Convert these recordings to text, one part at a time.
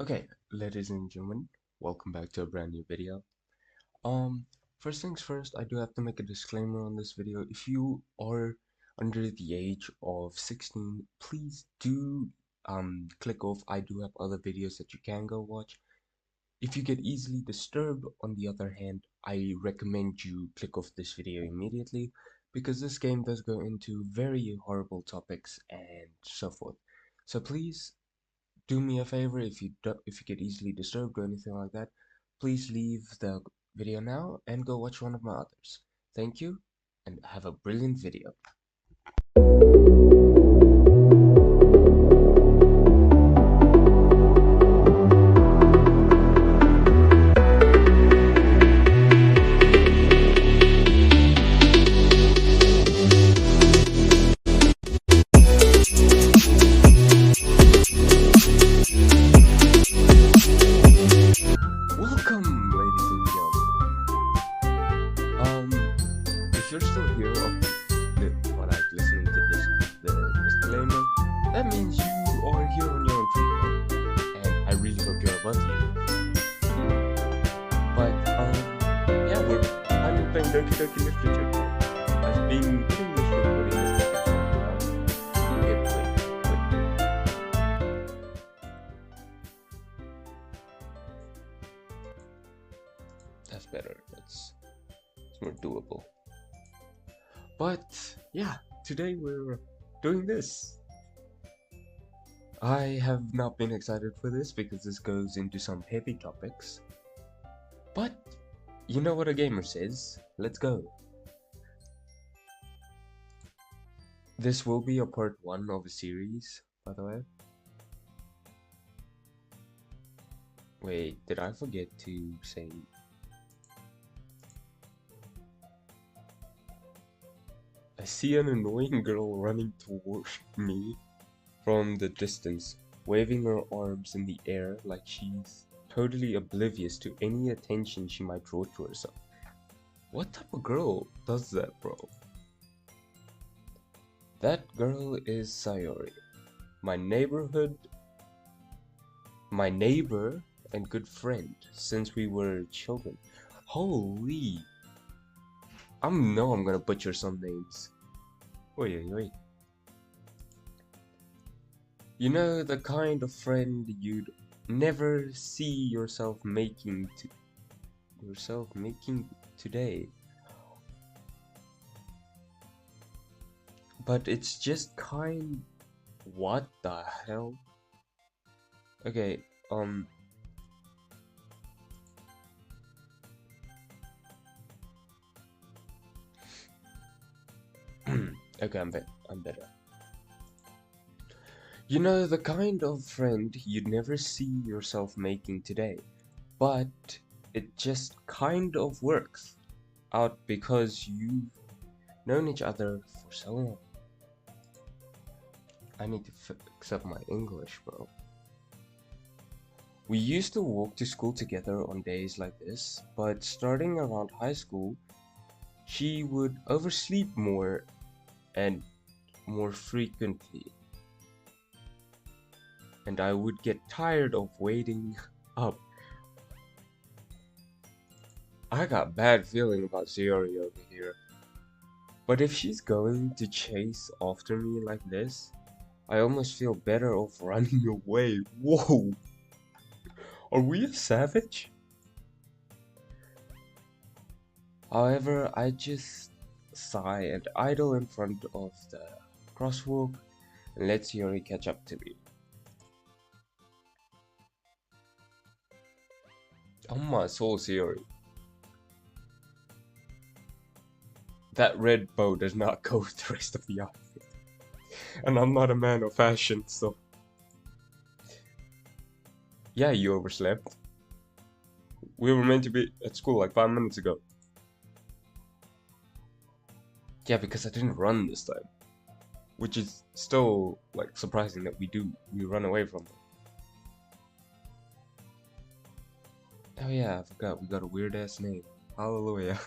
Okay, ladies and gentlemen, welcome back to a brand new video. First things first, I do have to make a disclaimer on this video. If you are under the age of 16, please do click off. I do have other videos that you can go watch. If you get easily disturbed, on the other hand, I recommend you click off this video immediately because this game does go into very horrible topics and so forth. So please do me a favor, if you get easily disturbed or anything like that, please leave the video now and go watch one of my others. Thank you and have a brilliant video. Welcome, ladies and gentlemen. If you're still here while I'm listening to the disclaimer, that means you are here on your own free will, and I really hope you're above you. But yeah, I'm playing Doki Literature. I've been doing this recording this for a while. Okay, wait. That's better. It's more doable. But yeah, today we're doing this. I have not been excited for this because this goes into some heavy topics. But you know what a gamer says. Let's go. This will be a part 1 of a series, by the way. Wait, did I forget to say? I see an annoying girl running towards me from the distance, waving her arms in the air like she's totally oblivious to any attention she might draw to herself. What type of girl does that, bro? That girl is Sayori, my neighbor and good friend since we were children. Holy! I know I'm gonna butcher some names. Oi. You know, the kind of friend you'd never see yourself making today. But it's just what the hell? Okay, okay, I'm better. You know, the kind of friend you'd never see yourself making today, but it just kind of works out because you've known each other for so long. I need to fix up my English, bro. We used to walk to school together on days like this, but starting around high school, she would oversleep more and more frequently, and I would get tired of waiting up. I got bad feeling about Yuri over here, but if she's going to chase after me like this, I almost feel better off running away. Whoa! Are we a savage? However, I just sigh and idle in front of the crosswalk and let Yuri catch up to me. Oh my soul, Yuri. That red bow does not go with the rest of the outfit. And I'm not a man of fashion, so... Yeah, you overslept. We were meant to be at school like 5 minutes ago. Yeah, because I didn't run this time. Which is still, like, surprising that we run away from them. Oh yeah, I forgot, we got a weird ass name. Hallelujah.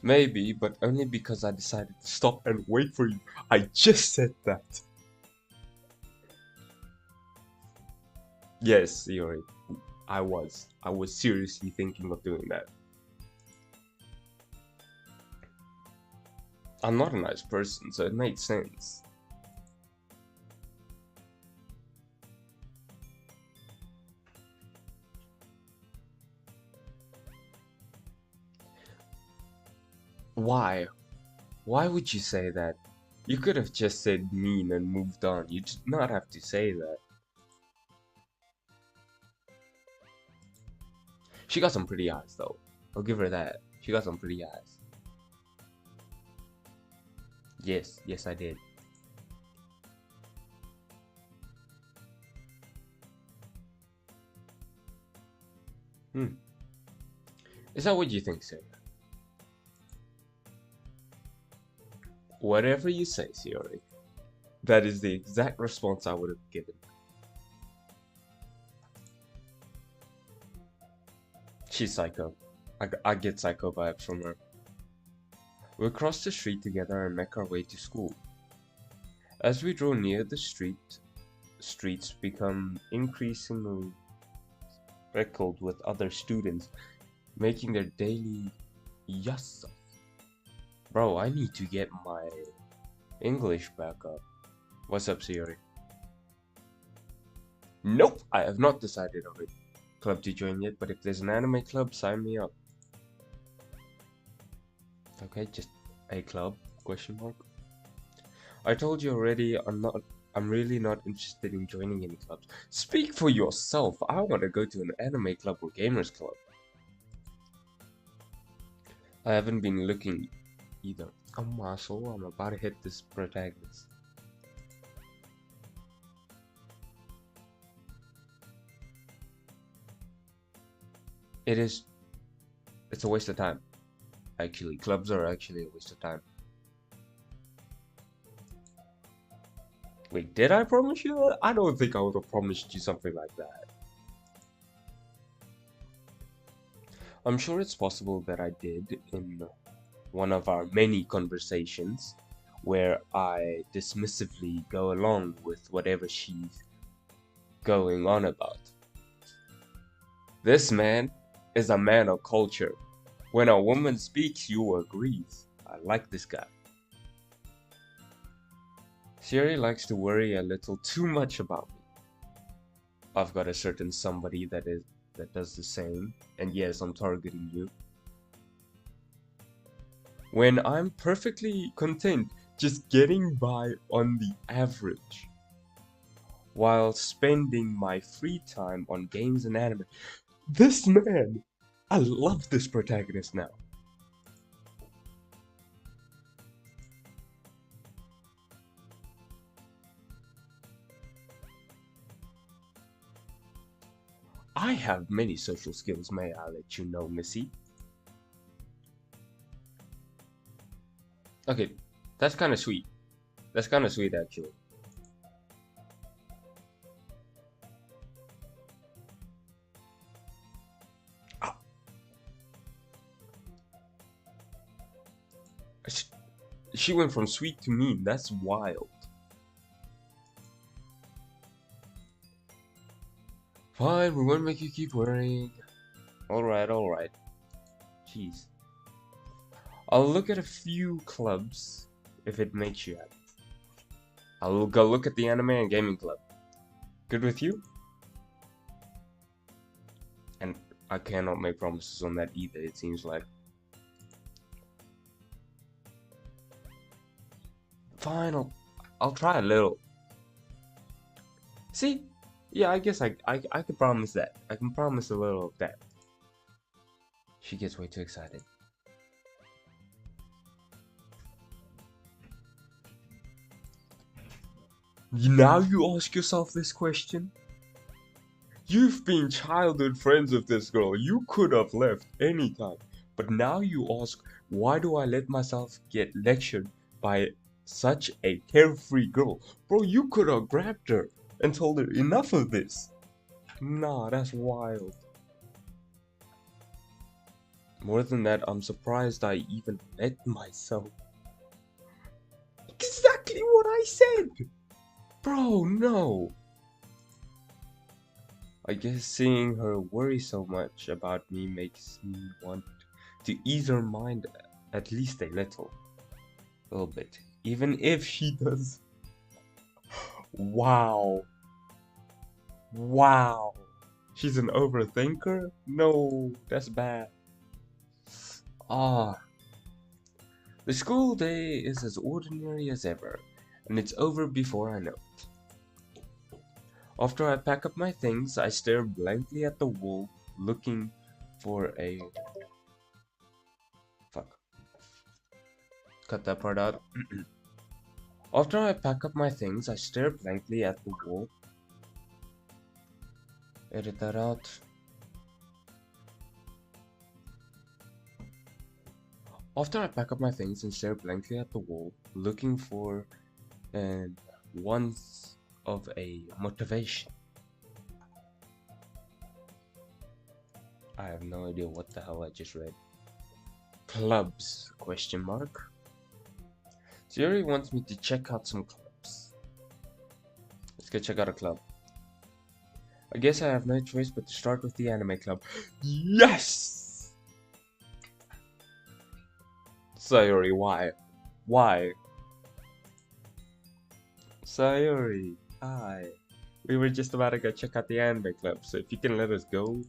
Maybe, but only because I decided to stop and wait for you. I just said that. Yes, Yuri. I was seriously thinking of doing that. I'm not a nice person, so it made sense. Why? Why would you say that? You could have just said mean and moved on. You did not have to say that. She got some pretty eyes, though. I'll give her that. She got some pretty eyes. Yes, I did. Is that what you think, sir? Whatever you say, Yuri. That is the exact response I would have given. She's psycho. I get psycho vibes from her. We crossed the street together and make our way to school. As we draw near the streets become increasingly speckled with other students making their daily yassa. Bro, I need to get my English back up. What's up, Yuri? Nope, I have not decided on a club to join yet, but if there's an anime club, sign me up. Okay, just a club, question mark. I told you already, I'm really not interested in joining any clubs. Speak for yourself, I want to go to an anime club or gamers club. I haven't been looking either. Oh my soul, I'm about to hit this protagonist. It's a waste of time. Actually, clubs are actually a waste of time. Wait, did I promise you that? I don't think I would have promised you something like that. I'm sure it's possible that I did in one of our many conversations where I dismissively go along with whatever she's going on about. This man is a man of culture. When a woman speaks, you agrees. I like this guy. Yuri likes to worry a little too much about me. I've got a certain somebody that does the same, and yes, I'm targeting you. When I'm perfectly content just getting by on the average, while spending my free time on games and anime. This man! I love this protagonist now. I have many social skills, may I let you know, Missy. Okay, that's kind of sweet. That's kind of sweet, actually. Ah. She went from sweet to mean. That's wild. Fine, we won't make you keep worrying. Alright. Jeez. I'll look at a few clubs if it makes you happy. I'll go look at the anime and gaming club. Good with you? And I cannot make promises on that either, it seems like. Fine, I'll try a little. See? Yeah, I guess I can promise that. I can promise a little of that. She gets way too excited. Now you ask yourself this question? You've been childhood friends with this girl. You could have left anytime. But now you ask, why do I let myself get lectured by such a carefree girl? Bro, you could have grabbed her and told her enough of this. Nah, that's wild. More than that, I'm surprised I even let myself. Exactly what I said! Bro, no. I guess seeing her worry so much about me makes me want to ease her mind at least a little bit. Even if she does. Wow. Wow. She's an overthinker? No, that's bad. Ah, the school day is as ordinary as ever, and it's over before I know it. After I pack up my things, I stare blankly at the wall, looking for a... Fuck. Cut that part out. After I pack up my things, I stare blankly at the wall. Edit that out. After I pack up my things and stare blankly at the wall, looking for an once of a motivation. I have no idea what the hell I just read. Clubs? Question mark. Yuri wants me to check out some clubs. Let's go check out a club. I guess I have no choice but to start with the anime club. Yes! Sayori, why? Why? Sayori, hi. We were just about to go check out the anime club, so if you can let us go.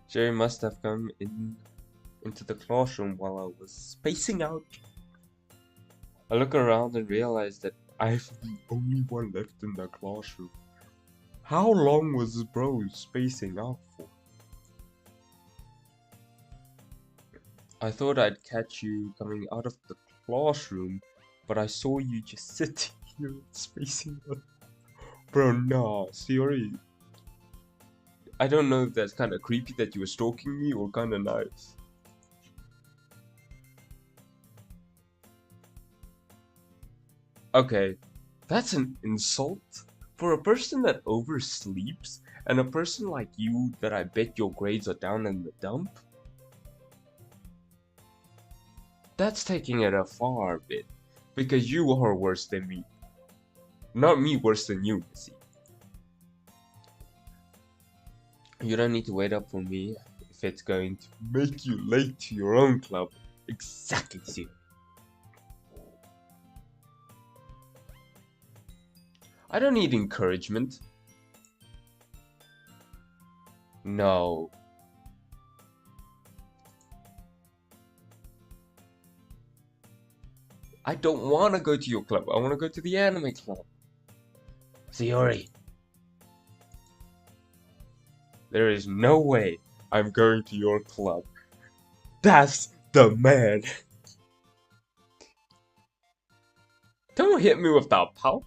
Jerry must have come into the classroom while I was spacing out. I look around and realize that I'm the only one left in the classroom. How long was this bro spacing out for? I thought I'd catch you coming out of the classroom, but I saw you just sitting here spacing out. Bro, nah, sorry. I don't know if that's kind of creepy that you were stalking me or kind of nice. Okay, that's an insult? For a person that oversleeps, and a person like you that I bet your grades are down in the dump? That's taking it a far bit, because you are worse than me. Not me worse than you, see. You don't need to wait up for me if it's going to make you late to your own club. Exactly, see. I don't need encouragement. No. I don't want to go to your club. I want to go to the anime club. Yuri. There is no way I'm going to your club. That's the man. Don't hit me with that pout.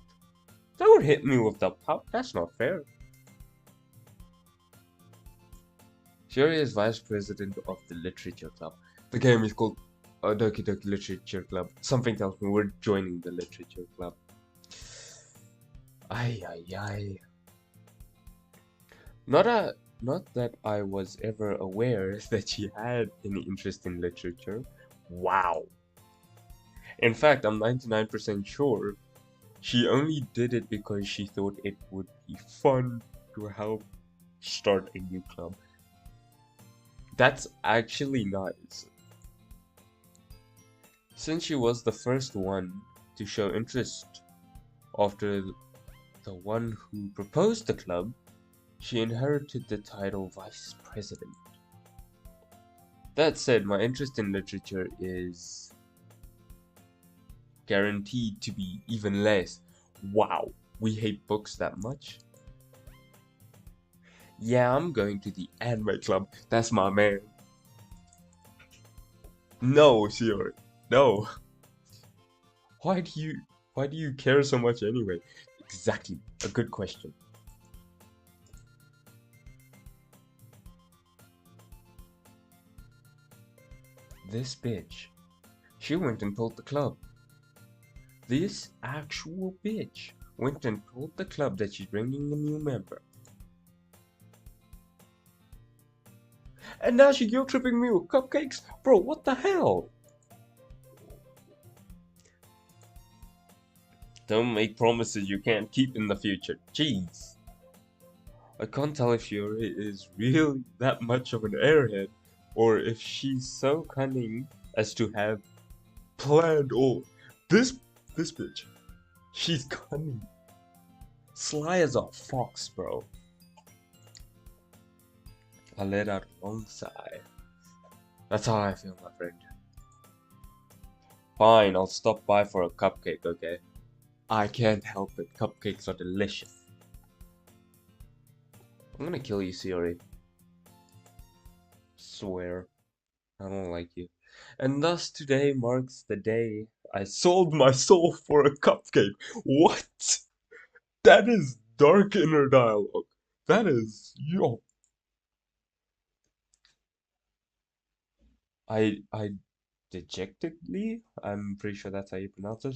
Don't hit me with the pout. That's not fair. Yuri is vice president of the literature club. The game is called Doki Literature Club. Something tells me we're joining the literature club. Ay ay ay. Not that I was ever aware that she had any interest in literature. Wow. In fact, I'm 99% sure she only did it because she thought it would be fun to help start a new club. That's actually nice. Since she was the first one to show interest after the one who proposed the club, she inherited the title Vice President. That said, my interest in literature is guaranteed to be even less. Wow, we hate books that much? Yeah, I'm going to the anime club. That's my man. No, Yuri. No. Why do you care so much anyway? Exactly. A good question. This bitch. She went and told the club. This actual bitch went and told the club that she's bringing a new member. And now she's guilt tripping me with cupcakes? Bro, what the hell? Don't make promises you can't keep in the future. Jeez. I can't tell if Yuri is really that much of an airhead, or if she's so cunning as to have planned all. This bitch, she's cunning, sly as a fox, bro. I let out a long sigh. That's how I feel, my friend. Fine, I'll stop by for a cupcake, okay? I can't help it. Cupcakes are delicious. I'm gonna kill you, Yuri. Swear. I don't like you. And thus today marks the day I sold my soul for a cupcake. What? That is dark inner dialogue. That is, yo. I dejectedly, I'm pretty sure that's how you pronounce it,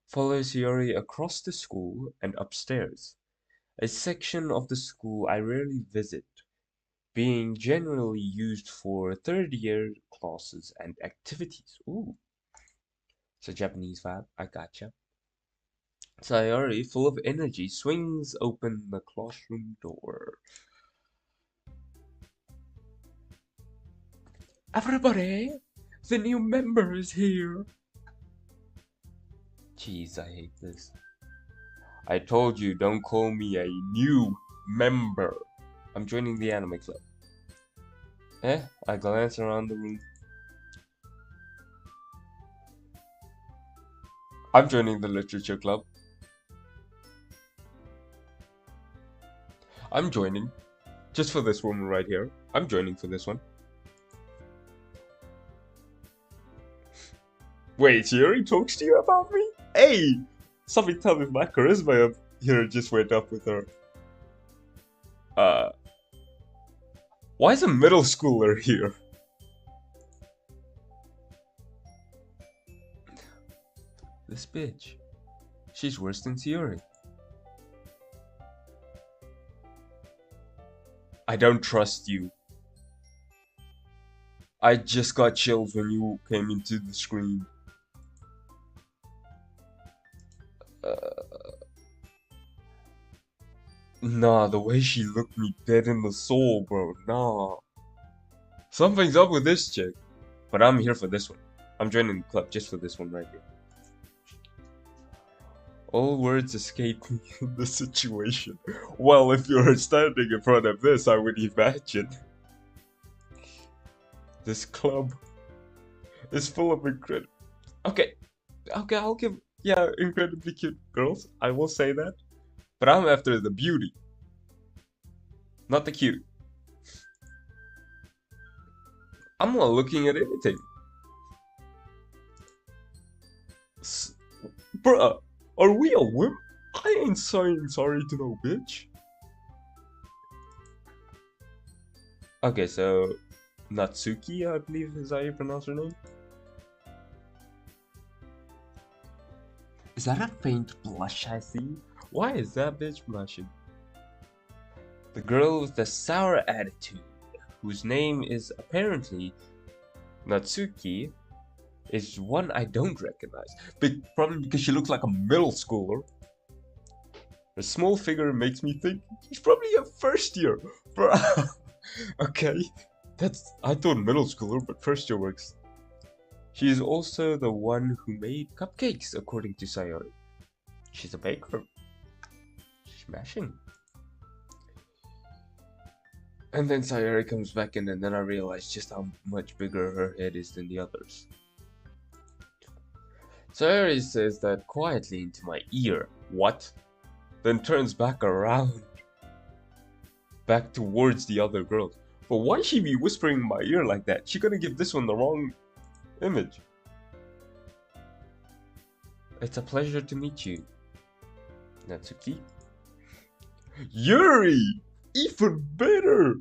follows Yuri across the school and upstairs. A section of the school I rarely visit, being generally used for third-year classes and activities. Ooh, it's a Japanese vibe. I gotcha. Sayori, full of energy, swings open the classroom door. Everybody, the new member is here. Jeez, I hate this. I told you, don't call me a new member. I'm joining the anime club. I glance around the room. I'm joining the literature club. I'm joining. Just for this woman right here. I'm joining for this one. Wait, Yuri talks to you about me? Hey! Something tells me my charisma up here just went up with her. Why is a middle schooler here? This bitch. She's worse than Yuri. I don't trust you. I just got chills when you came into the screen. Nah, the way she looked me dead in the soul, bro. Nah. Something's up with this chick. But I'm here for this one. I'm joining the club just for this one right here. All words escape me in this situation. Well, if you're standing in front of this, I would imagine. This club is full of incredible... Okay, I'll give... Yeah, incredibly cute girls. I will say that. But I'm after the beauty. Not the cute. I'm not looking at anything. Bruh, are we a wimp? I ain't saying sorry to no bitch. Okay, so... Natsuki, I believe is how you pronounce her name. Is that a faint blush I see? Why is that bitch blushing? The girl with the sour attitude, whose name is apparently Natsuki, is one I don't recognize. Probably because she looks like a middle schooler. Her small figure makes me think she's probably a first year. Okay, I thought middle schooler, but first year works. She is also the one who made cupcakes, according to Sayori. She's a baker. Smashing. And then Sayori comes back in, and then I realize just how much bigger her head is than the others. Sayori says that quietly into my ear. What? Then turns back around. Back towards the other girls. But why she be whispering in my ear like that? She gonna give this one the wrong image. It's a pleasure to meet you, Natsuki. Yuri! Even better!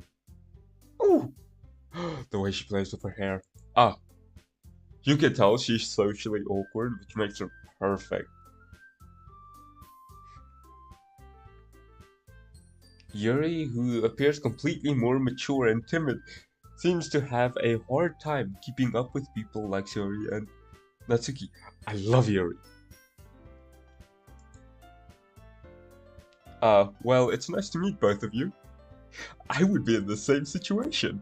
Oh! The way she plays with her hair. Ah. You can tell she's socially awkward, which makes her perfect. Yuri, who appears completely more mature and timid, seems to have a hard time keeping up with people like Yuri and Natsuki. I love Yuri. Well, it's nice to meet both of you. I would be in the same situation.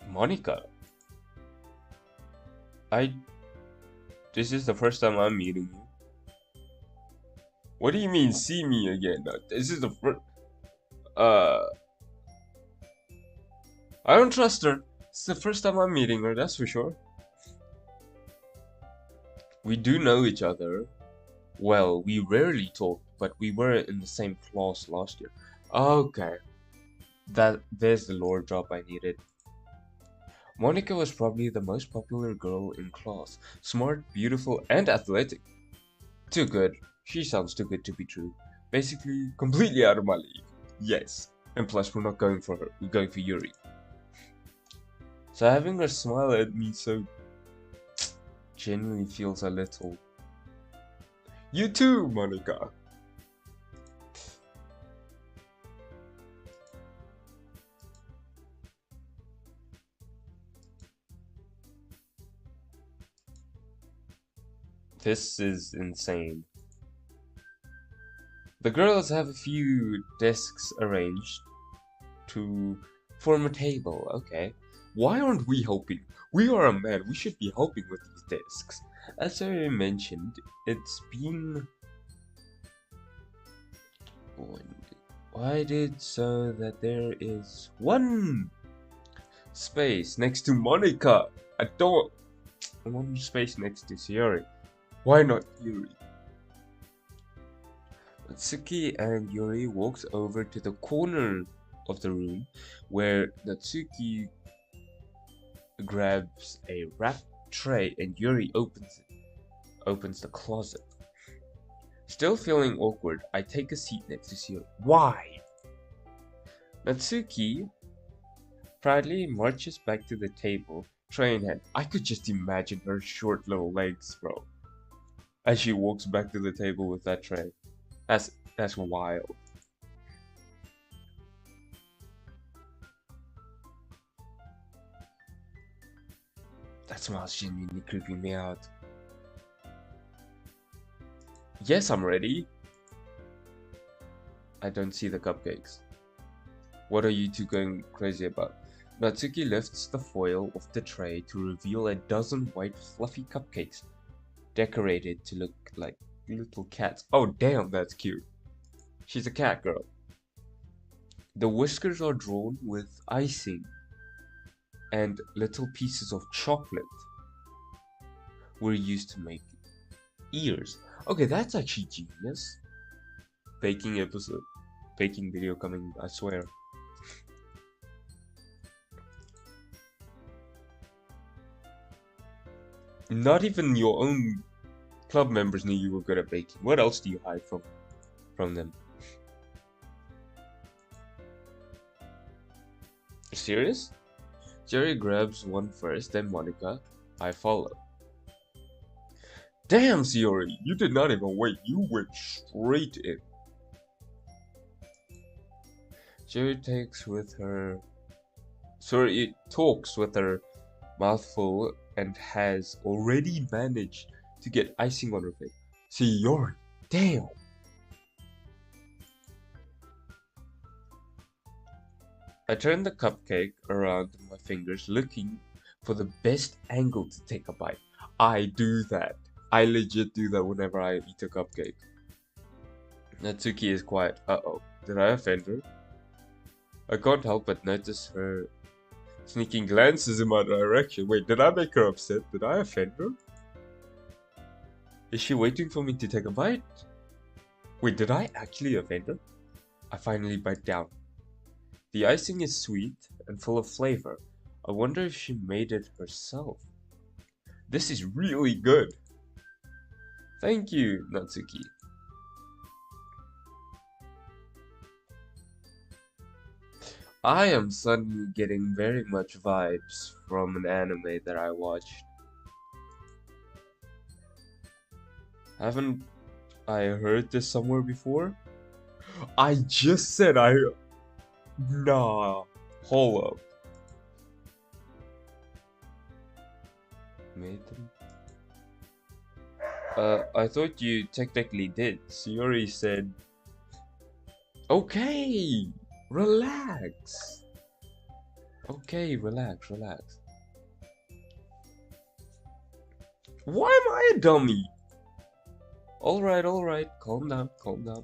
Monica. This is the first time I'm meeting you. What do you mean, see me again? This is the first. I don't trust her. It's the first time I'm meeting her, that's for sure. We do know each other. Well, we rarely talk, but we were in the same class last year. Okay. There's the lore drop I needed. Monica was probably the most popular girl in class. Smart, beautiful, and athletic. Too good. She sounds too good to be true. Basically, completely out of my league. Yes. And plus, we're not going for her. We're going for Yuri. So having her smile at me so genuinely feels a little. You too, Monica. This is insane. The girls have a few desks arranged to form a table. Okay. Why aren't we helping? We are a man. We should be helping with these desks. As I mentioned, it's been divided so that there is one space next to Monica. I want space next to Yuri. Why not Yuri? Natsuki and Yuri walks over to the corner of the room where Natsuki grabs a wrapped tray and Yuri opens the closet. Still feeling awkward, I take a seat next to Yuri. Why? Natsuki proudly marches back to the table, tray in hand. I could just imagine her short little legs, bro, as she walks back to the table with that tray. That's wild. That smile's genuinely creeping me out. Yes, I'm ready. I don't see the cupcakes. What are you two going crazy about? Natsuki lifts the foil of the tray to reveal a dozen white fluffy cupcakes, decorated to look like little cats. Oh damn, that's cute. She's a cat girl. The whiskers are drawn with icing and little pieces of chocolate were used to make ears. Okay, that's actually genius. Baking video coming, I swear. Not even your own club members knew you were good at baking. What else do you hide from them? Serious? Jerry grabs one first, then Monica. I follow. Damn, Yuri, you did not even wait. You went straight in. Jerry talks with her mouth full and has already managed to get icing on her face. Yuri, damn. I turn the cupcake around in my fingers, looking for the best angle to take a bite. I do that. I legit do that whenever I eat a cupcake. Natsuki is quiet. Uh-oh. Did I offend her? I can't help but notice her sneaking glances in my direction. Wait, did I make her upset? Did I offend her? Is she waiting for me to take a bite? Wait, did I actually offend her? I finally bite down. The icing is sweet and full of flavor. I wonder if she made it herself. This is really good. Thank you, Natsuki. I am suddenly getting very much vibes from an anime that I watched. Haven't I heard this somewhere before? I just said Nah, hold up. Made them? I thought you technically did. Yuri said Okay, relax. Okay, relax, relax. Why am I a dummy? Alright, calm down, calm down.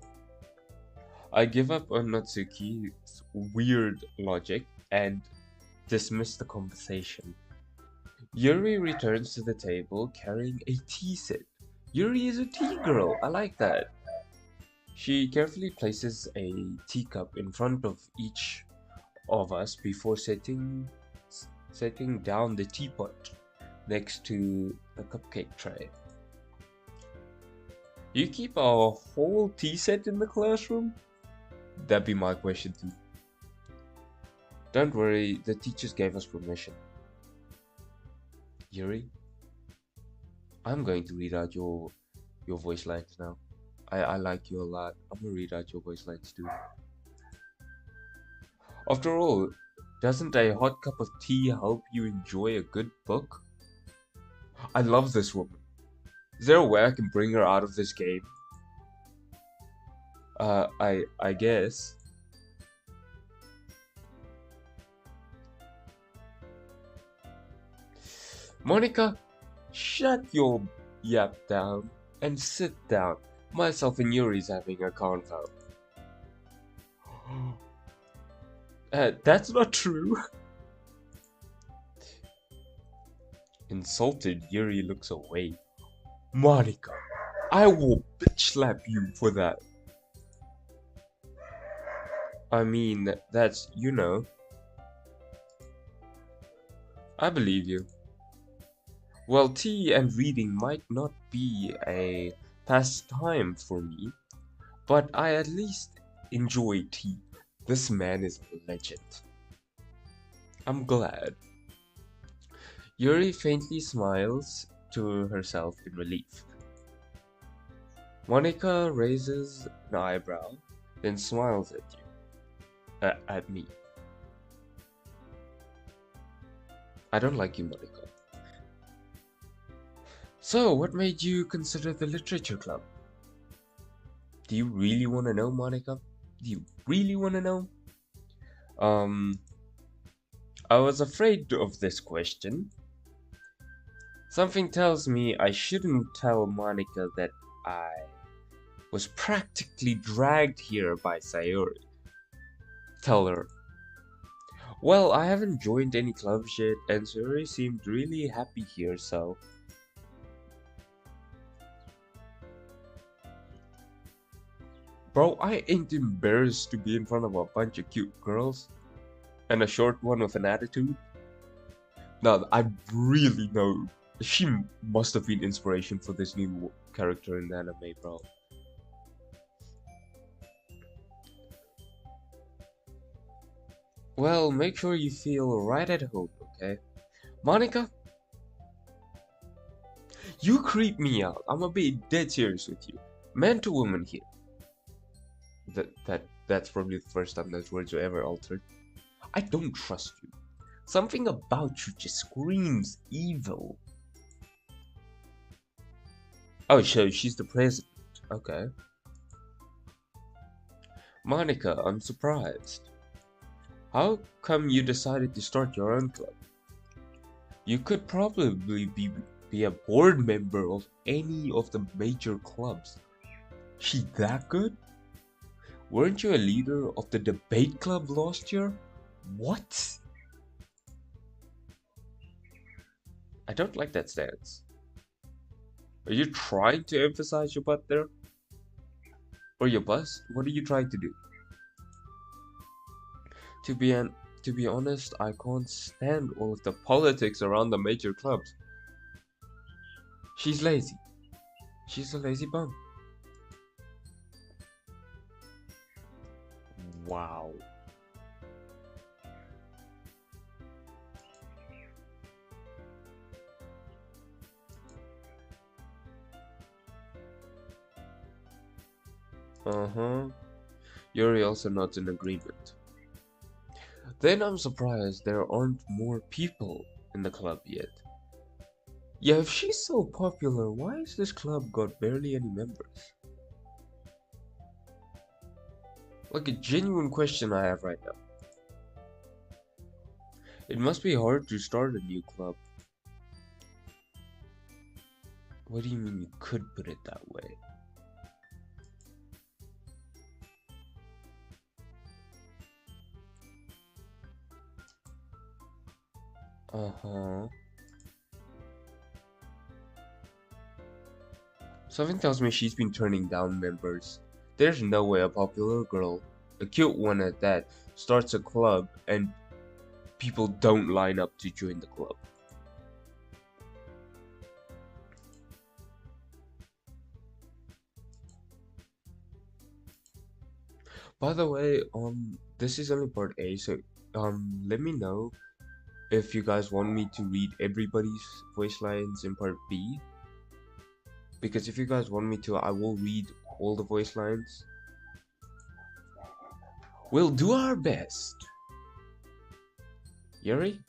I give up on Natsuki's weird logic and dismiss the conversation. Yuri returns to the table carrying a tea set. Yuri is a tea girl, I like that. She carefully places a teacup in front of each of us before setting down the teapot next to the cupcake tray. You keep a whole tea set in the classroom? That'd be my question too. Don't worry, the teachers gave us permission. Yuri, I'm going to read out your voice lines now. I like you a lot. I'm gonna read out your voice lines too. After all, doesn't a hot cup of tea help you enjoy a good book? I love this woman. Is there a way I can bring her out of this game? I guess. Monica, shut your yap down and sit down. Myself and Yuri's having a convo. That's not true. Insulted, Yuri looks away. Monica, I will bitch slap you for that. I mean, that's, you know. I believe you. Well, tea and reading might not be a pastime for me, but I at least enjoy tea. This man is a legend. I'm glad. Yuri faintly smiles to herself in relief. Monica raises an eyebrow, then smiles at you. At me. I don't like you, Monica. So, what made you consider the literature club? Do you really want to know, Monica? Do you really want to know? I was afraid of this question. Something tells me I shouldn't tell Monica that I was practically dragged here by Sayori. Tell her. Well, I haven't joined any clubs yet, and Sayori seemed really happy here, so... Bro, I ain't embarrassed to be in front of a bunch of cute girls. And a short one with an attitude. Now, I really know she must have been inspiration for this new character in the anime, bro. Well, make sure you feel right at home, okay? Monica? You creep me out. I'm gonna be dead serious with you. Man to woman here. That's probably the first time those words were ever altered. I don't trust you. Something about you just screams evil. Oh, so she's the president. Okay. Monica, I'm surprised. How come you decided to start your own club? You could probably be a board member of any of the major clubs. She that good? Weren't you a leader of the debate club last year? What? I don't like that stance. Are you trying to emphasize your butt there? Or your bust? What are you trying to do? To be honest, I can't stand all of the politics around the major clubs. She's lazy. She's a lazy bum. Wow. Yuri also nods in agreement. Then I'm surprised there aren't more people in the club yet. Yeah, if she's so popular, why has this club got barely any members? Like a genuine question I have right now. It must be hard to start a new club. What do you mean you could put it that way? Uh-huh. Something tells me she's been turning down members. There's no way a popular girl, a cute one at that, starts a club and people don't line up to join the club. By the way, this is only part A, so let me know if you guys want me to read everybody's voice lines in part B. Because if you guys want me to, I will read all the voice lines. We'll do our best. Yuri?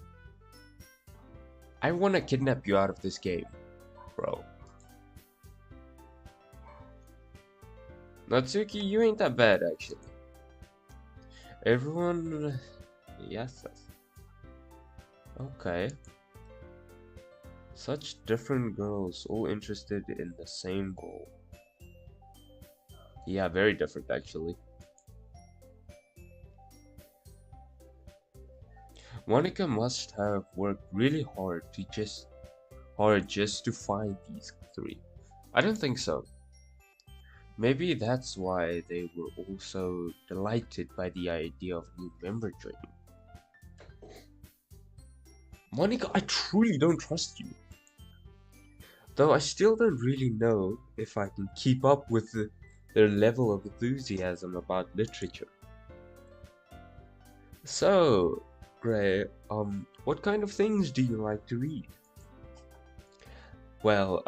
I want to kidnap you out of this game, bro. Natsuki, you ain't that bad, actually. Everyone... Yes. Okay. Such different girls, all interested in the same goal. Yeah, very different, actually. Monica must have worked really hard just to find these three. I don't think so. Maybe that's why they were also delighted by the idea of a new member joining. Monica, I truly don't trust you. Though I still don't really know if I can keep up with their level of enthusiasm about literature. So, Gray, what kind of things do you like to read? Well,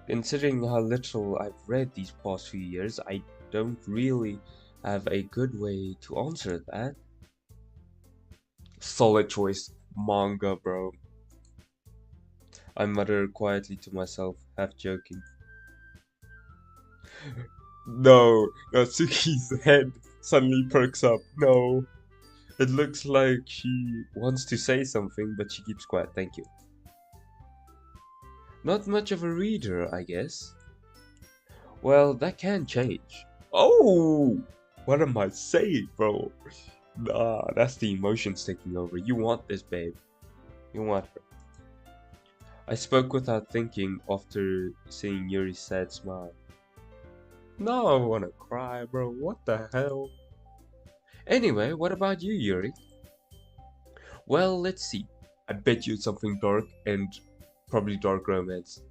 considering how little I've read these past few years, I don't really have a good way to answer that. Solid choice, manga, bro. I mutter quietly to myself, half joking. No, Natsuki's head suddenly perks up. No. It looks like she wants to say something, but she keeps quiet. Thank you. Not much of a reader, I guess. Well, that can change. Oh! What am I saying, bro? Nah, that's the emotions taking over. You want this, babe. You want her. I spoke without thinking after seeing Yuri's sad smile. Now I wanna cry, bro. What the hell? Anyway, what about you, Yuri? Well, let's see. I bet you it's something dark and probably dark romance.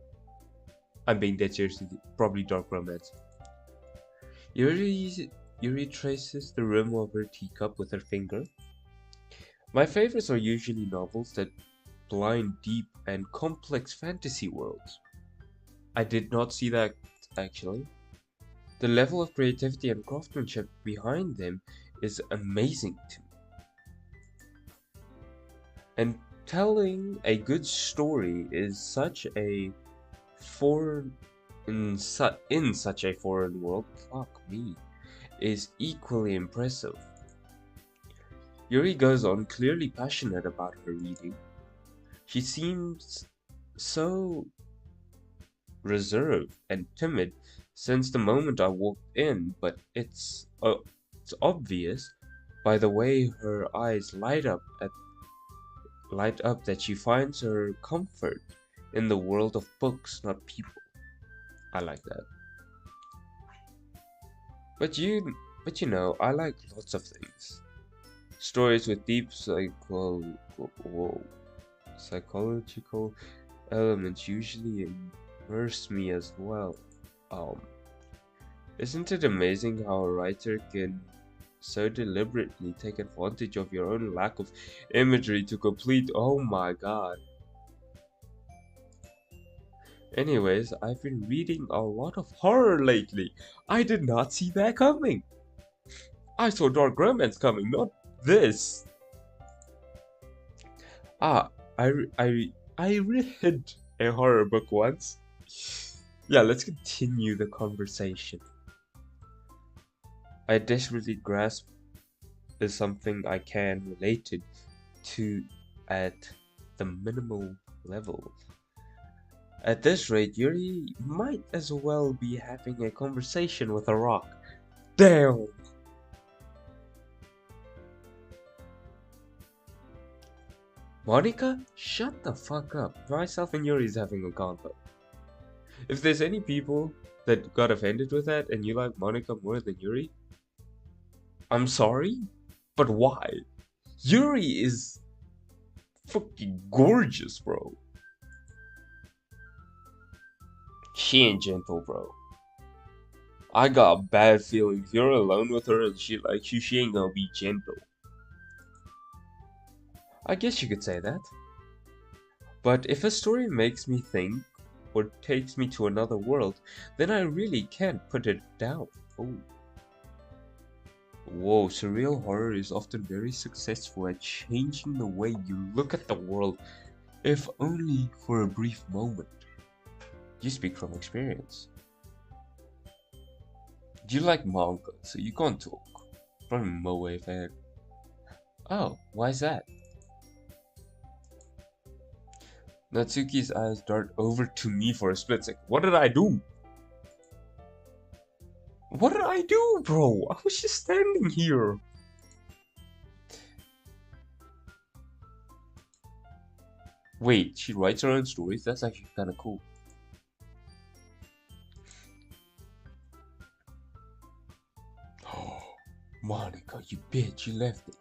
I'm being dead serious, probably dark romance. Yuri traces the rim of her teacup with her finger. My favorites are usually novels that blind deep and complex fantasy worlds. I did not see that, actually. The level of creativity and craftsmanship behind them is amazing to me. And telling a good story is such a foreign in such a foreign world, fuck me, is equally impressive. Yuri goes on, clearly passionate about her reading. She seems so reserved and timid since the moment I walked in, but it's obvious by the way her eyes light up that she finds her comfort in the world of books, not people. I like that. But you know, I like lots of things. Stories with deep psychological elements usually immerse me as well. Isn't it amazing how a writer can so deliberately take advantage of your own lack of imagery to complete? Oh my god. Anyways, I've been reading a lot of horror lately. I did not see that coming. I saw dark romance coming, not this. Ah, I read a horror book once. Yeah, let's continue the conversation. I desperately grasp is something I can relate it to at the minimal level. At this rate, Yuri might as well be having a conversation with a rock. Damn! Monica? Shut the fuck up. Myself and Yuri's having a convo. If there's any people that got offended with that and you like Monica more than Yuri, I'm sorry, but why? Yuri is fucking gorgeous, bro. She ain't gentle, bro. I got bad feelings. You're alone with her and she likes you, she ain't gonna be gentle. I guess you could say that. But if a story makes me think or takes me to another world, then I really can't put it down. Oh. Whoa, surreal horror is often very successful at changing the way you look at the world, if only for a brief moment. You speak from experience. You like manga, so you can't talk. Probably Moe fan. Oh, why's that? Natsuki's eyes dart over to me for a split second. What did I do? What did I do, bro? I was just standing here. Wait, she writes her own stories? That's actually kind of cool. Oh, Monica, you bitch, you left it.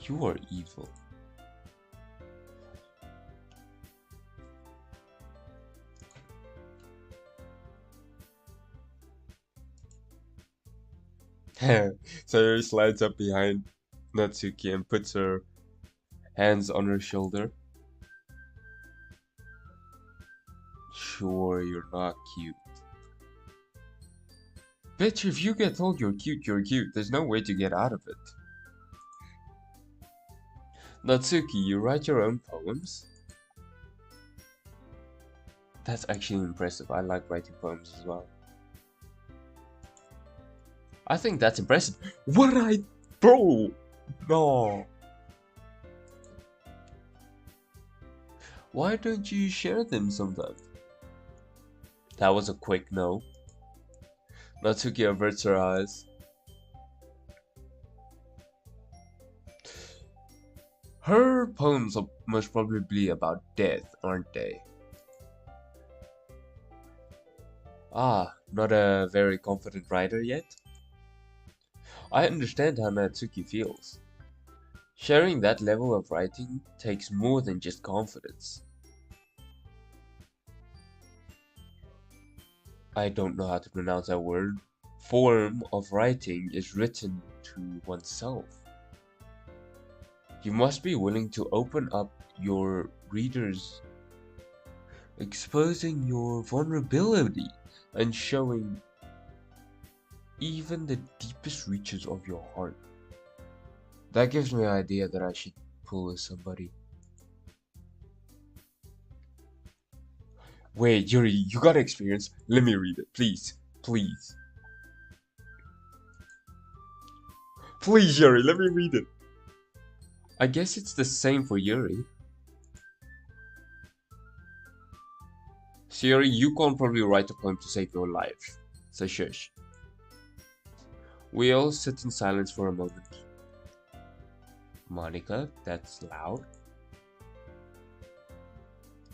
You are evil. Sayori slides up behind Natsuki and puts her hands on her shoulder. Sure, you're not cute. Bitch, if you get told you're cute, you're cute. There's no way to get out of it. Natsuki, you write your own poems? That's actually impressive. I like writing poems as well. I think that's impressive. What did I... Bro! No. Why don't you share them sometime? That was a quick no. Natsuki averts her eyes. Her poems are most probably about death, aren't they? Ah, not a very confident writer yet? I understand how Natsuki feels. Sharing that level of writing takes more than just confidence. I don't know how to pronounce that word. Form of writing is written to oneself. You must be willing to open up your readers, exposing your vulnerability and showing even the deepest reaches of your heart. That gives me an idea that I should pull with somebody. Wait, Yuri, you got experience? Let me read it, please. Please. Please, Yuri, let me read it. I guess it's the same for Yuri. So Yuri, you can't probably write a poem to save your life. So shush. We all sit in silence for a moment. Monica, that's loud.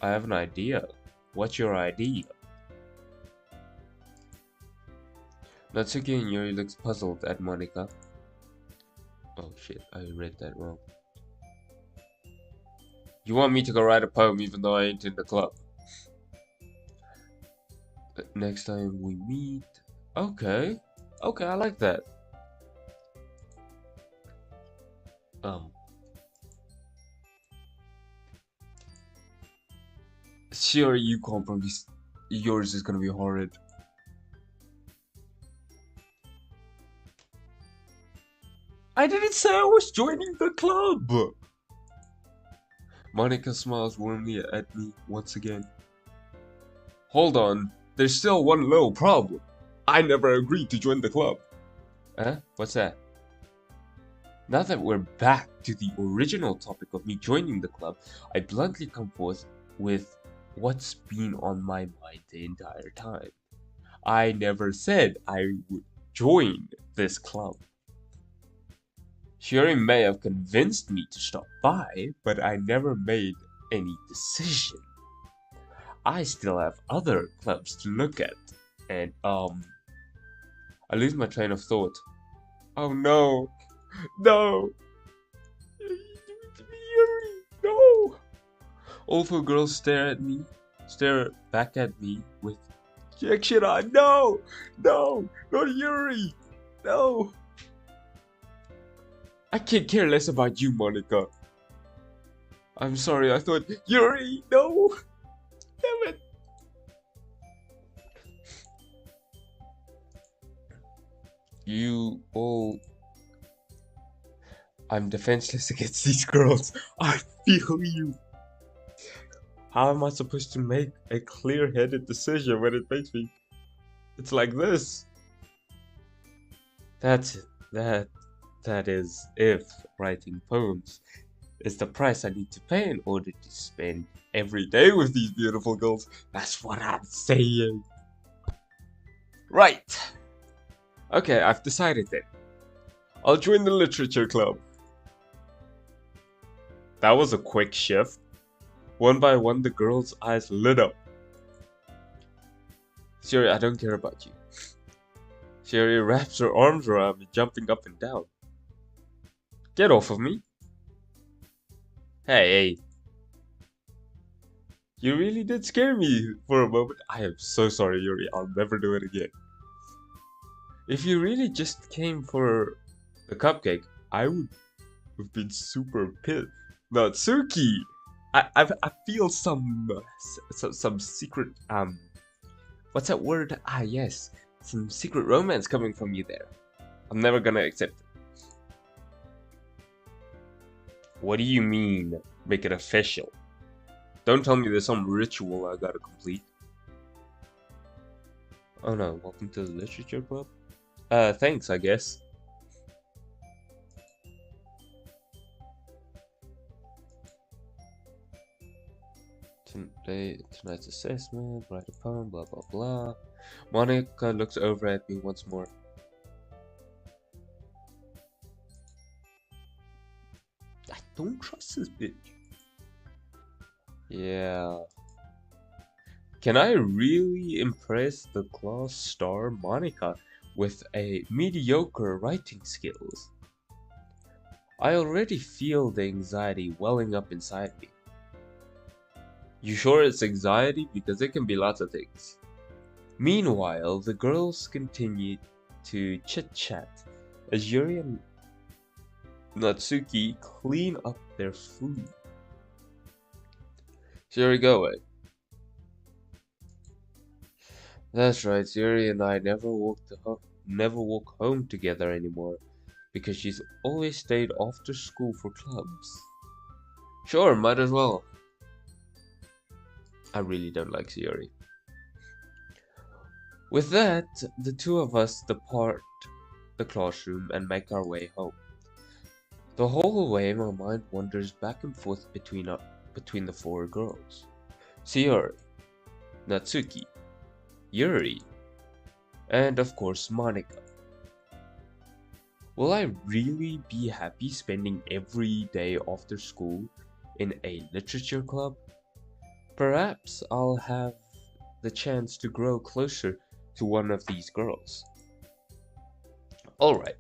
I have an idea. What's your idea? Natsuki and Yuri looks puzzled at Monica. Oh shit, I read that wrong. You want me to go write a poem even though I ain't in the club? Next time we meet... Okay. Okay, I like that. Sure, you can't probably... Yours is gonna be horrid. I didn't say I was joining the club! Monica smiles warmly at me once again. Hold on, there's still one little problem. I never agreed to join the club. Huh? What's that? Now that we're back to the original topic of me joining the club, I bluntly come forth with what's been on my mind the entire time. I never said I would join this club. Yuri may have convinced me to stop by, but I never made any decision. I still have other clubs to look at, and I lose my train of thought. Oh no! No! Yuri! No! All four girls stare back at me with rejection on. No! No! Not Yuri! No! I can't care less about you, Monica. I'm sorry, I thought Yuri! No! Damn it! You all... I'm defenseless against these girls. I feel you. How am I supposed to make a clear-headed decision when it makes me... It's like this. That's it. That is if writing poems is the price I need to pay in order to spend every day with these beautiful girls. That's what I'm saying. Right. Okay, I've decided then. I'll join the literature club. That was a quick shift. One by one, the girl's eyes lit up. Yuri, I don't care about you. Yuri wraps her arms around me, jumping up and down. Get off of me. Hey. You really did scare me for a moment. I am so sorry, Yuri. I'll never do it again. If you really just came for the cupcake, I would have been super pissed. Natsuki! I feel some secret, what's that word? Ah, yes. Some secret romance coming from you there. I'm never gonna accept it. What do you mean, make it official? Don't tell me there's some ritual I gotta complete. Oh no, welcome to the literature club? Thanks, I guess. Tonight's assessment, write a poem, blah blah blah. Monica looks over at me once more. I don't trust this bitch. Yeah. Can I really impress the class star Monica with a mediocre writing skills? I already feel the anxiety welling up inside me. You sure it's anxiety? Because it can be lots of things. Meanwhile, the girls continue to chit-chat as Yuri and Natsuki clean up their food. Yuri, go away. That's right, Yuri and I never walk home together anymore because she's always stayed after school for clubs. Sure, might as well. I really don't like Yuri. With that, the two of us depart the classroom and make our way home. The whole way, my mind wanders back and forth between the four girls. Yuri, Natsuki, Yuri, and of course Monica. Will I really be happy spending every day after school in a literature club? Perhaps I'll have the chance to grow closer to one of these girls. Alright.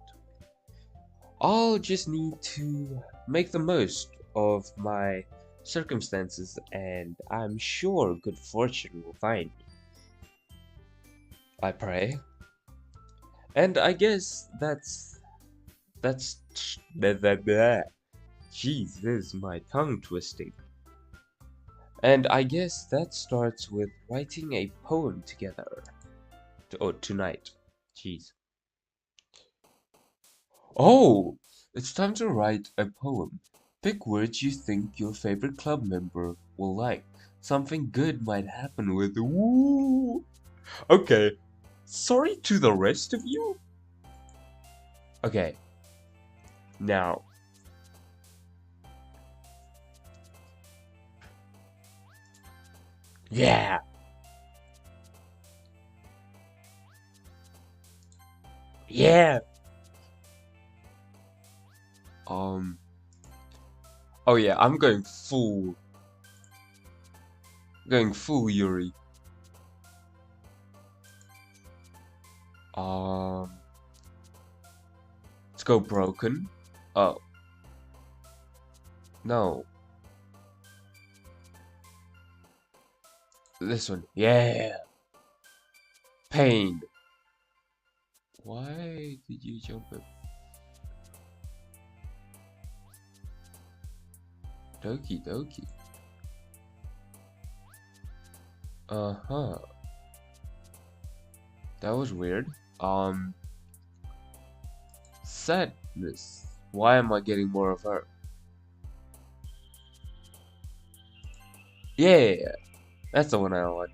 I'll just need to make the most of my circumstances, and I'm sure good fortune will find me. I pray. And I guess that's jeez, this is my tongue twisting. And I guess that starts with writing a poem together. Tonight. Jeez. Oh! It's time to write a poem. Pick words you think your favorite club member will like. Something good might happen with woo. Okay, sorry to the rest of you. Okay, now. Yeah. Yeah. Oh yeah, I'm going full Yuri. Um, let's go broken. Oh, no. This one. Yeah. Pain. Why did you jump it? Doki Doki. Uh-huh. That was weird. Sadness. Why am I getting more of her? Yeah, that's the one I want.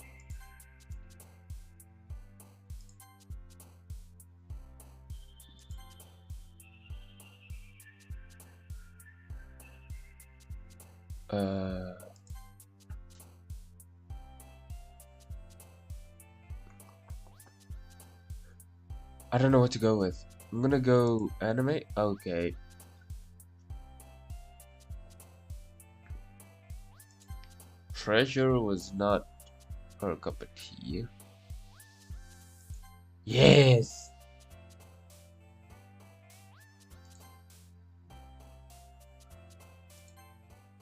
I don't know what to go with. I'm gonna go anime. Okay. Treasure was not her cup of tea. Yes.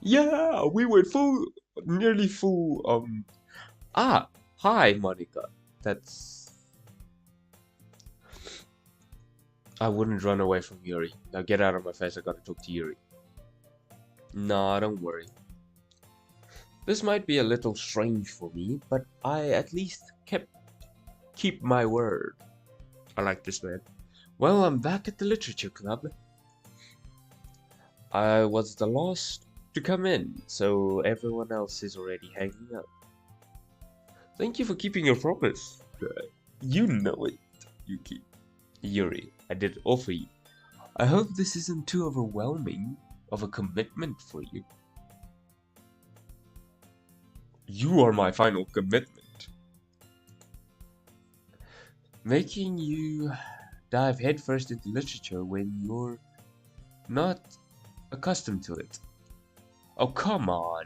Yeah, we went full, nearly full. Hi, Monica. That's. I wouldn't run away from Yuri. Now get out of my face. I gotta talk to Yuri. Nah, don't worry. This might be a little strange for me, but I at least keep my word. I like this man. Well, I'm back at the literature club. I was the last to come in, so everyone else is already hanging out. Thank you for keeping your promise. You know it. You keep. Yuri, I did it all for you. I hope this isn't too overwhelming of a commitment for you. You are my final commitment. Making you dive headfirst into literature when you're not accustomed to it. Oh, come on.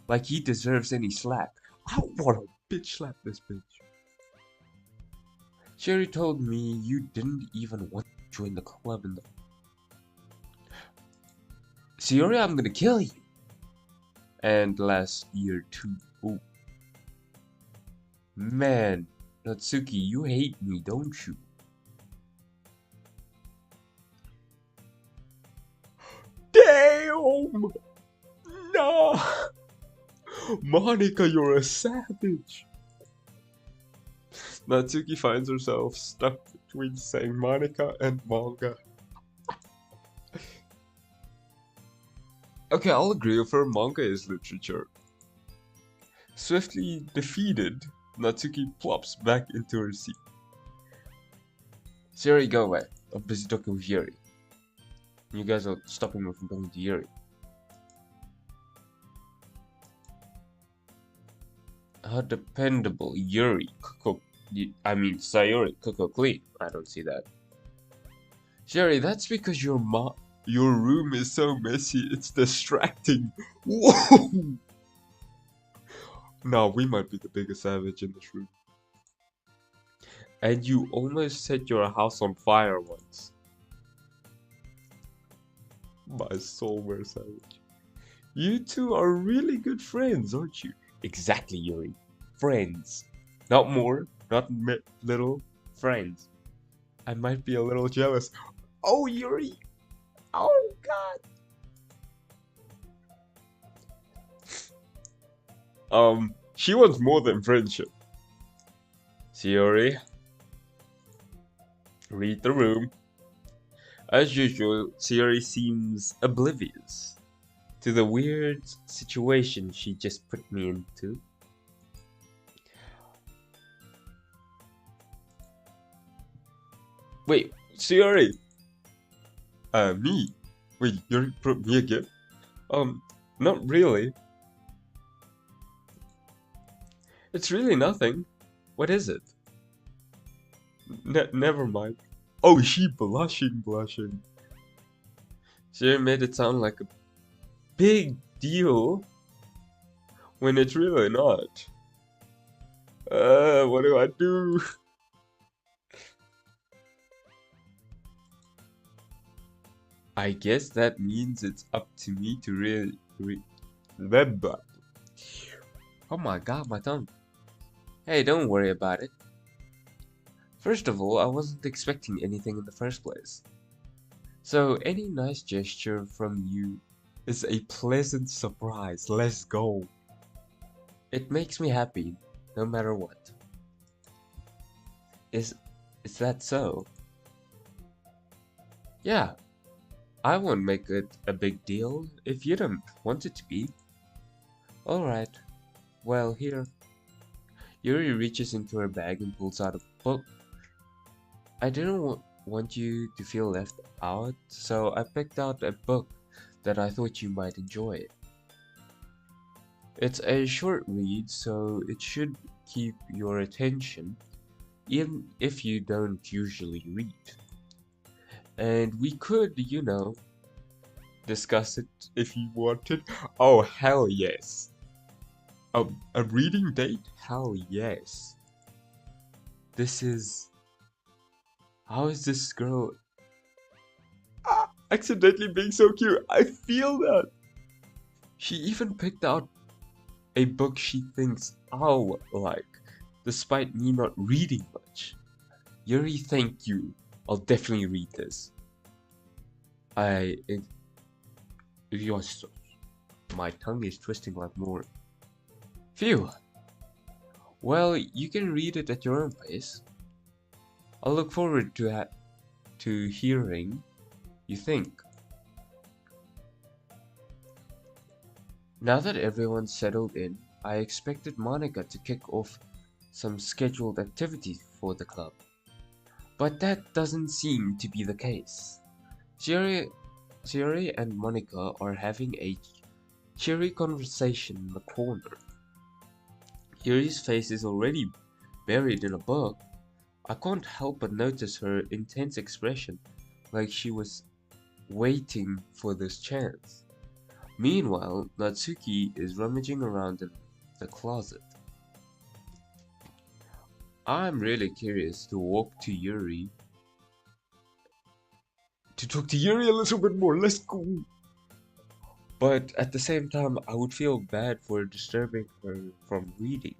Like he deserves any slack. I want to bitch slap this bitch. Sherry told me you didn't even want to join the club in the... Sayori, I'm gonna kill you. And last year too. Ooh. Man, Natsuki, you hate me, don't you? Damn! No! Monica, you're a savage! Natsuki finds herself stuck between saying Monica and manga. Okay, I'll agree with her, manga is literature. Swiftly defeated, Natsuki plops back into her seat. Sayori, go away. I'm busy talking with Yuri. You guys are stopping me from talking to Yuri. How dependable Yuri Sayori cook clean. I don't see that. Sherry, that's because your room is so messy, it's distracting. Whoa! Now we might be the biggest savage in this room. And you almost set your house on fire once. My soul, we're savage. You two are really good friends, aren't you? Exactly, Yuri. Friends. Not more, not little, friends. I might be a little jealous. Oh, Yuri! Oh, God! She wants more than friendship. Sayori, read the room. As usual, Sayori seems oblivious. to the weird situation she just put me into. Wait, Yuri! Me? Wait, Yuri brought me a gift? Not really. It's really nothing. What is it? Never mind. Oh, she blushing. She made it sound like a big deal when it's really not. What do I do? I guess that means it's up to me to Oh my god, my tongue. Hey, don't worry about it. First of all, I wasn't expecting anything in the first place. So any nice gesture from you is a pleasant surprise. Let's go. It makes me happy, no matter what. Is that so? Yeah. I won't make it a big deal if you don't want it to be. Alright. Well, here. Yuri reaches into her bag and pulls out a book. I didn't want you to feel left out, so I picked out a book that I thought you might enjoy. It's a short read, so it should keep your attention, even if you don't usually read. And we could, you know, discuss it if you wanted. Oh, hell yes. A reading date? Hell yes. How is this girl accidentally being so cute? I feel that. She even picked out a book she thinks I'll like, despite me not reading much. Yuri, thank you. I'll definitely read this. My tongue is twisting like more. Phew. Well, you can read it at your own pace. I'll look forward to hearing you think. Now that everyone's settled in, I expected Monica to kick off some scheduled activities for the club. But that doesn't seem to be the case. Yuri and Monica are having a cheery conversation in the corner. Yuri's face is already buried in a book. I can't help but notice her intense expression, like she was waiting for this chance. Meanwhile, Natsuki is rummaging around in the closet. I'm really curious to talk to Yuri a little bit more. Let's go. But at the same time, I would feel bad for disturbing her from reading.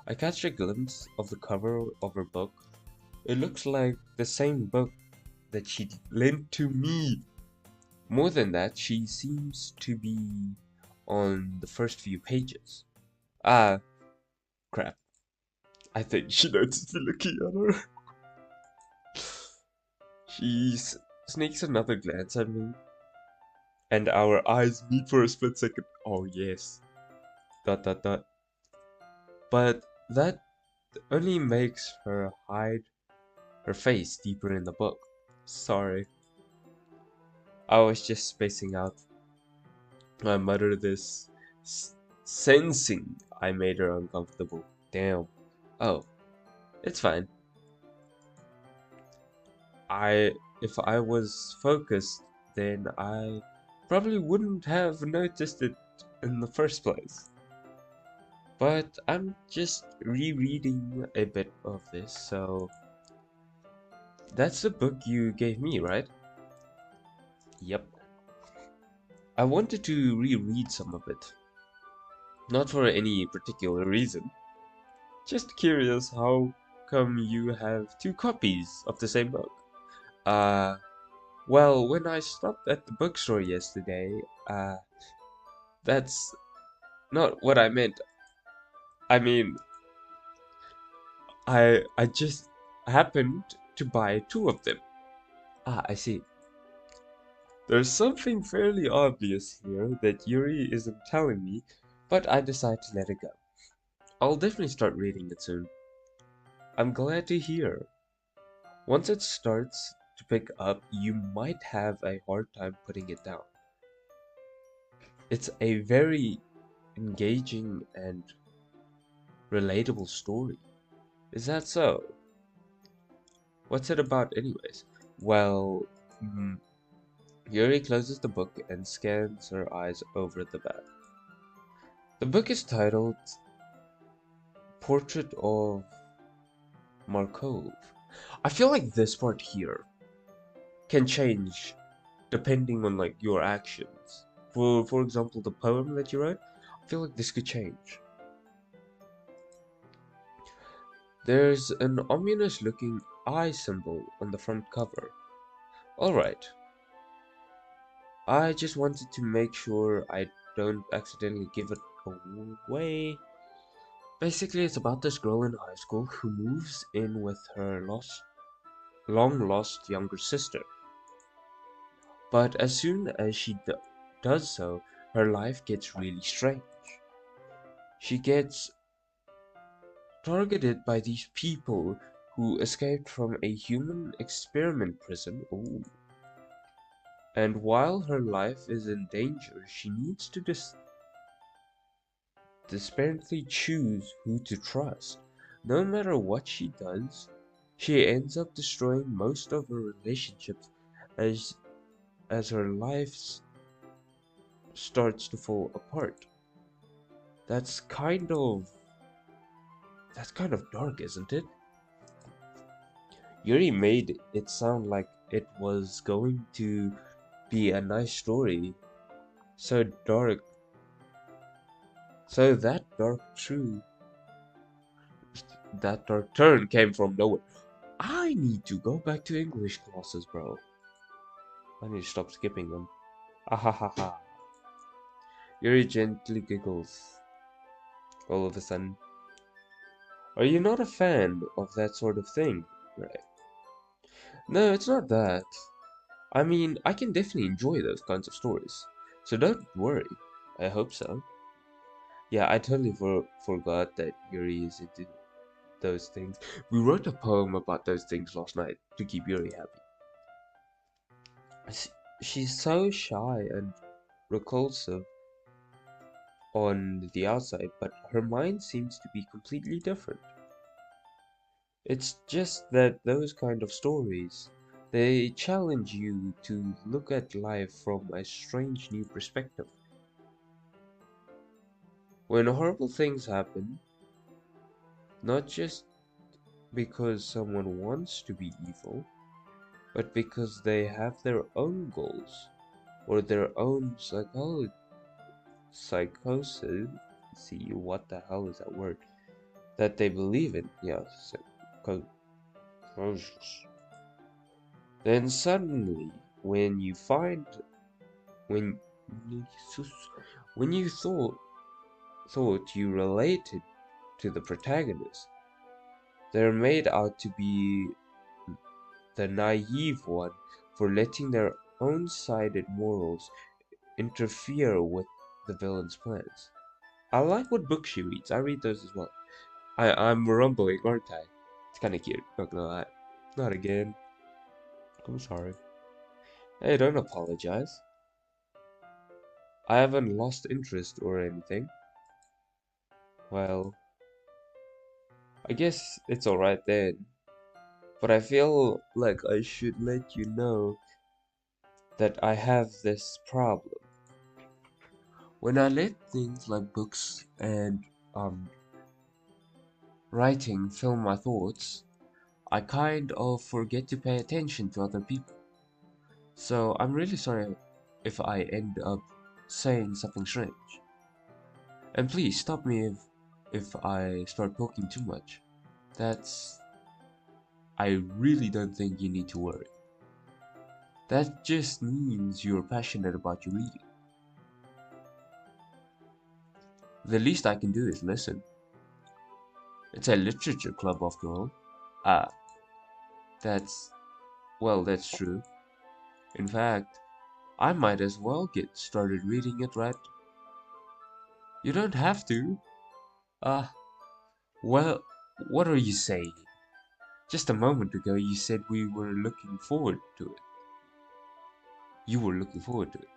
I catch a glimpse of the cover of her book. It looks like the same book that she lent to me. More than that, she seems to be on the first few pages. Ah, crap. I think she noticed me looking at her. She sneaks another glance at me, and our eyes meet for a split second. Oh yes. ... But that only makes her hide her face deeper in the book. Sorry. I was just spacing out. I muttered this, sensing I made her uncomfortable. Damn. Oh, it's fine. If I was focused, then I probably wouldn't have noticed it in the first place. But I'm just rereading a bit of this, so that's the book you gave me, right? Yep. I wanted to reread some of it. Not for any particular reason. Just curious how come you have two copies of the same book? Well, when I stopped at the bookstore yesterday, that's not what I meant. I mean, I just happened to buy two of them. Ah, I see. There's something fairly obvious here that Yuri isn't telling me, but I decide to let it go. I'll definitely start reading it soon. I'm glad to hear. Once it starts to pick up, you might have a hard time putting it down. It's a very engaging and relatable story. Is that so? What's it about anyways? Well, Yuri closes the book and scans her eyes over the back. The book is titled Portrait of Markov. I feel like this part here can change depending on like your actions. For example, the poem that you wrote, I feel like this could change. There's an ominous looking eye symbol on the front cover. Alright. I just wanted to make sure I don't accidentally give it away. Basically, it's about this girl in high school who moves in with her long-lost younger sister. But as soon as she does so, her life gets really strange. She gets targeted by these people who escaped from a human experiment prison. Ooh. And while her life is in danger, she needs to desperately choose who to trust. No matter what she does, she ends up destroying most of her relationships as her life starts to fall apart. That's kind of dark, isn't it? Yuri made it sound like it was going to be a nice story. So dark. So that dark turn came from nowhere. I need to go back to English classes, bro. I need to stop skipping them. Ahahaha. Yuri gently giggles. All of a sudden. Are you not a fan of that sort of thing? Right. No, it's not that. I mean, I can definitely enjoy those kinds of stories. So don't worry. I hope so. Yeah, I totally forgot that Yuri is into those things. We wrote a poem about those things last night to keep Yuri happy. She's so shy and repulsive on the outside, but her mind seems to be completely different. It's just that those kind of stories, they challenge you to look at life from a strange new perspective. When horrible things happen, not just because someone wants to be evil, but because they have their own goals or their own psychosis. See, what the hell is that word? That they believe in. Yeah, psychosis. Then suddenly, when you find when when you thought you related to the protagonist, they're made out to be the naive one for letting their own-sided morals interfere with the villain's plans. I like what books she reads. I read those as well. I'm rumbling, aren't I? It's kinda cute, not gonna lie. Not again. I'm sorry. Hey, don't apologize. I haven't lost interest or anything. Well, I guess it's alright then. But I feel like I should let you know that I have this problem. When I let things like books and writing fill my thoughts, I kind of forget to pay attention to other people. So I'm really sorry if I end up saying something strange. And please stop me if I start talking too much. I really don't think you need to worry. That just means you're passionate about your reading. The least I can do is listen. It's a literature club after all. Ah, that's true. In fact, I might as well get started reading it, right? You don't have to. Uh, well, what are you saying? Just a moment ago you said we were looking forward to it. You were looking forward to it.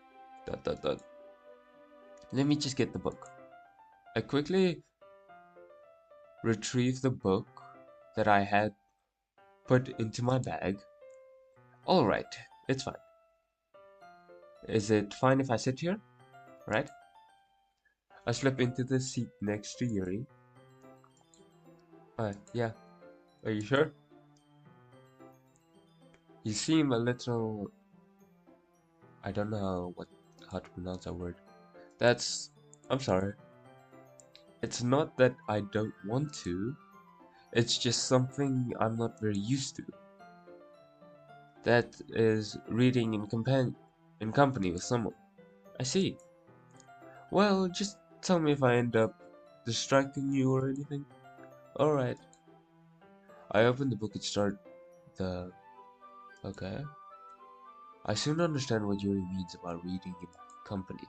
Dot dot dot. Let me just get the book. I quickly retrieved the book that I had put into my bag. Alright, it's fine. Is it fine if I sit here? Right? I slip into the seat next to Yuri. Yeah. Are you sure? You seem a little... I don't know how to pronounce that word. I'm sorry. It's not that I don't want to. It's just something I'm not very used to. That is reading in company with someone. I see. Well, just tell me if I end up distracting you or anything. Alright. I open the book and start the... Okay. I soon understand what Yuri means about reading in company.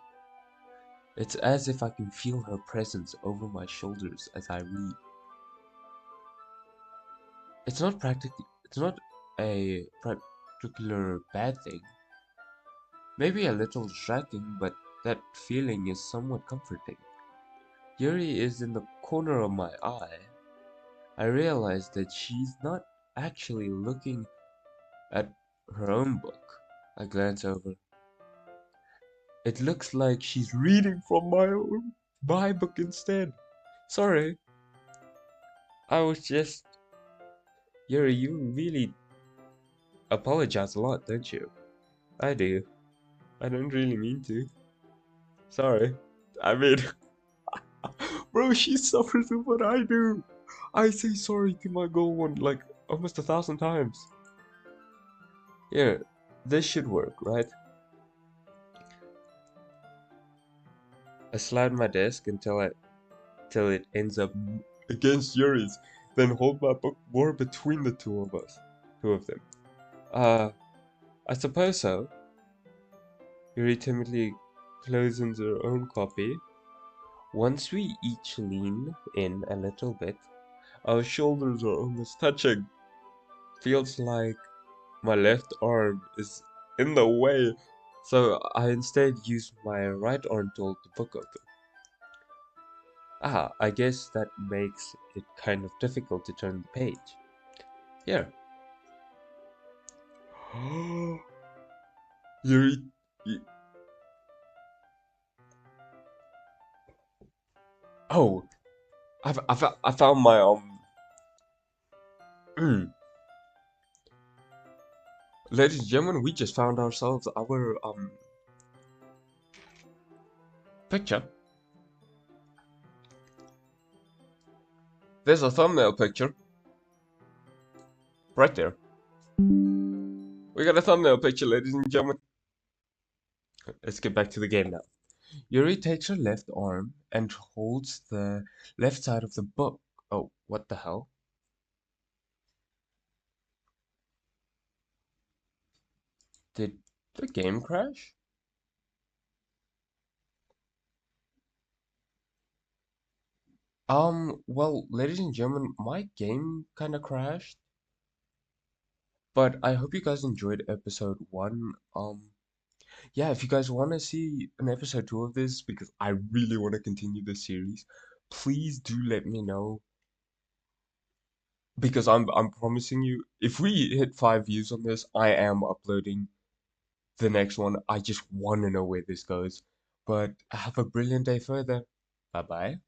It's as if I can feel her presence over my shoulders as I read. It's not a particular bad thing. Maybe a little distracting, but that feeling is somewhat comforting. Yuri is in the corner of my eye. I realize that she's not actually looking at her own book. I glance over. It looks like she's reading from my book instead. Sorry, I was just... Yuri, you really apologize a lot, don't you? I do. I don't really mean to. Sorry. I mean, bro, she suffers with what I do. I say sorry to my girl like almost 1,000 times. Here, this should work, right? I slide my desk until it ends up against Yuri's, then hold my book more between the two of them. I suppose so. Yuri timidly closes her own copy. Once we each lean in a little bit, our shoulders are almost touching. Feels like my left arm is in the way, so I instead use my right arm to hold the book open. I guess that makes it kind of difficult to turn the page. Here. Yuri, oh, I found my ladies and gentlemen, we just found ourselves our picture. There's a thumbnail picture right there. We got a thumbnail picture, ladies and gentlemen. Let's get back to the game now. Yuri takes her left arm and holds the left side of the book. Oh, what the hell? Did the game crash? Well, ladies and gentlemen, my game kind of crashed, but I hope you guys enjoyed episode 1. Yeah, if you guys want to see an episode 2 of this, because I really want to continue this series, please do let me know. Because I'm promising you, if we hit 5 views on this, I am uploading the next one. I just want to know where this goes. But have a brilliant day further. Bye bye.